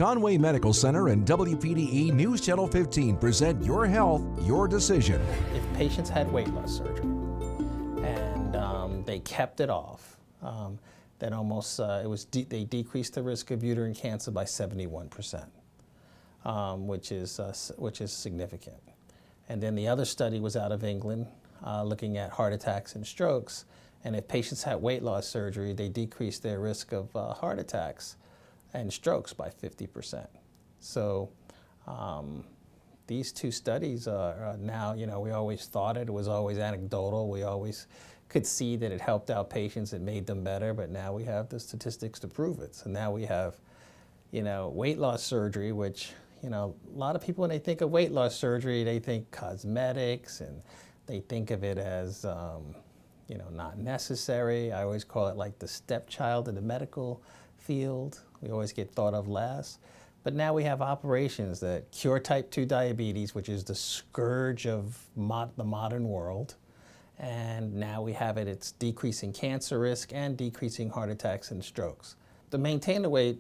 Conway Medical Center and WPDE News Channel 15 present Your Health, Your Decision. If patients had weight loss surgery and they kept it off, then almost they decreased the risk of uterine cancer by 71%, which is significant. And then the other study was out of England, looking at heart attacks and strokes. And if patients had weight loss surgery, they decreased their risk of heart attacks and strokes by 50%. So these two studies are now, we always thought it was always anecdotal. We always could see that it helped out patients, it made them better, but now we have the statistics to prove it. So now we have, weight loss surgery, which, a lot of people, when they think of weight loss surgery, they think cosmetics and they think of it as, not necessary. I always call it like the stepchild in the medical field. We always get thought of last. But now we have operations that cure type 2 diabetes, which is the scourge of the modern world. And now we have it's decreasing cancer risk and decreasing heart attacks and strokes. To maintain the weight,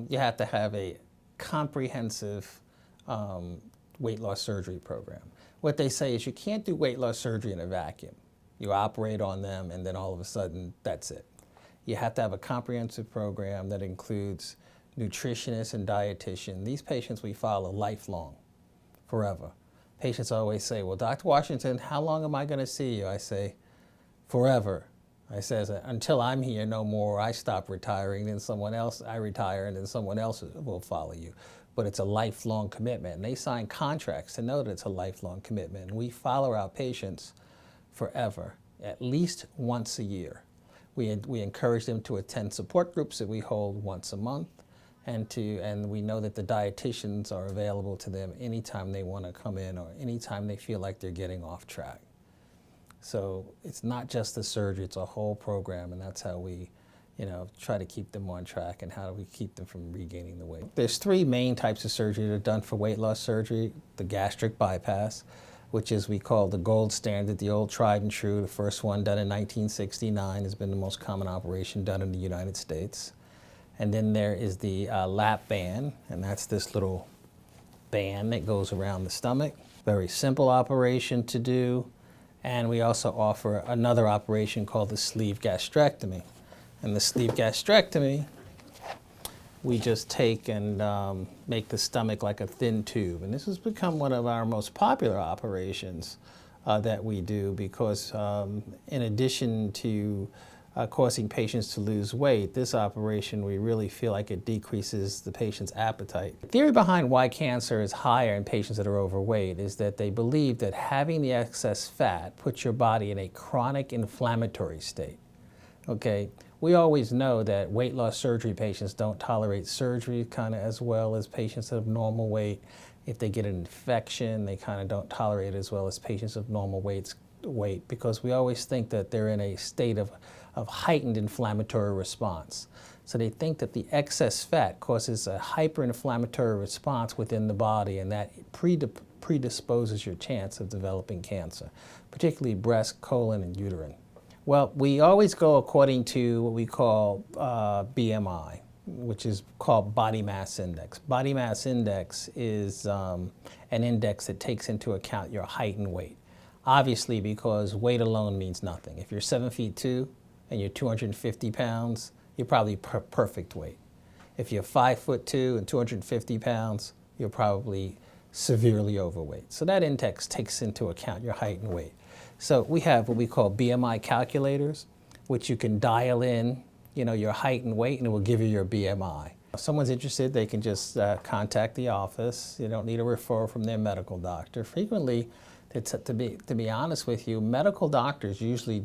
you have to have a comprehensive weight loss surgery program. What they say is you can't do weight loss surgery in a vacuum. You operate on them and then all of a sudden that's it. You have to have a comprehensive program that includes nutritionists and dietitian. These patients we follow lifelong, forever. Patients always say, well, Dr. Washington, how long am I going to see you? I say, forever. I says, until I'm here no more, I stop retiring, then I retire, and then someone else will follow you. But it's a lifelong commitment. And they sign contracts to know that it's a lifelong commitment. And we follow our patients forever, at least once a year. We encourage them to attend support groups that we hold once a month, and we know that the dietitians are available to them anytime they want to come in or anytime they feel like they're getting off track. So it's not just the surgery, it's a whole program, and that's how we try to keep them on track and how do we keep them from regaining the weight. There's three main types of surgery that are done for weight loss surgery. The gastric bypass, which is we call the gold standard, the old tried and true. The first one done in 1969 has been the most common operation done in the United States. And then there is the lap band, and that's this little band that goes around the stomach. Very simple operation to do. And we also offer another operation called the sleeve gastrectomy. And the sleeve gastrectomy, we just take and make the stomach like a thin tube. And this has become one of our most popular operations that we do because in addition to causing patients to lose weight, this operation, we really feel like it decreases the patient's appetite. The theory behind why cancer is higher in patients that are overweight is that they believe that having the excess fat puts your body in a chronic inflammatory state. Okay, we always know that weight loss surgery patients don't tolerate surgery kind of as well as patients of normal weight. If they get an infection, they kind of don't tolerate it as well as patients of normal weight because we always think that they're in a state of heightened inflammatory response. So they think that the excess fat causes a hyperinflammatory response within the body, and that predisposes your chance of developing cancer, particularly breast, colon, and uterine. Well, we always go according to what we call BMI, which is called body mass index. Body mass index is an index that takes into account your height and weight. Obviously, because weight alone means nothing. If you're 7'2" and you're 250 pounds, you're probably perfect weight. If you're 5'2" and 250 pounds, you're probably severely overweight. So that index takes into account your height and weight. So we have what we call BMI calculators, which you can dial in, your height and weight, and it will give you your BMI. If someone's interested, they can just contact the office. You don't need a referral from their medical doctor. Frequently, to be honest with you, medical doctors usually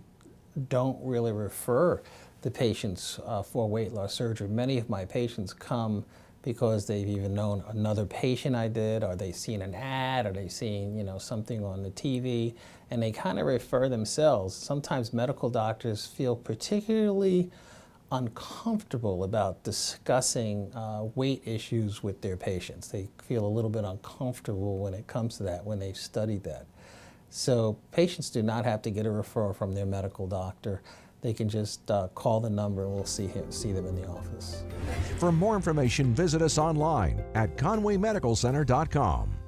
don't really refer the patients for weight loss surgery. Many of my patients come because they've even known another patient I did, or they've seen an ad, or they've seen something on the TV, and they kind of refer themselves. Sometimes medical doctors feel particularly uncomfortable about discussing weight issues with their patients. They feel a little bit uncomfortable when it comes to that, when they've studied that. So patients do not have to get a referral from their medical doctor. they can just call the number and we'll see them in the office. For more information, visit us online at conwaymedicalcenter.com.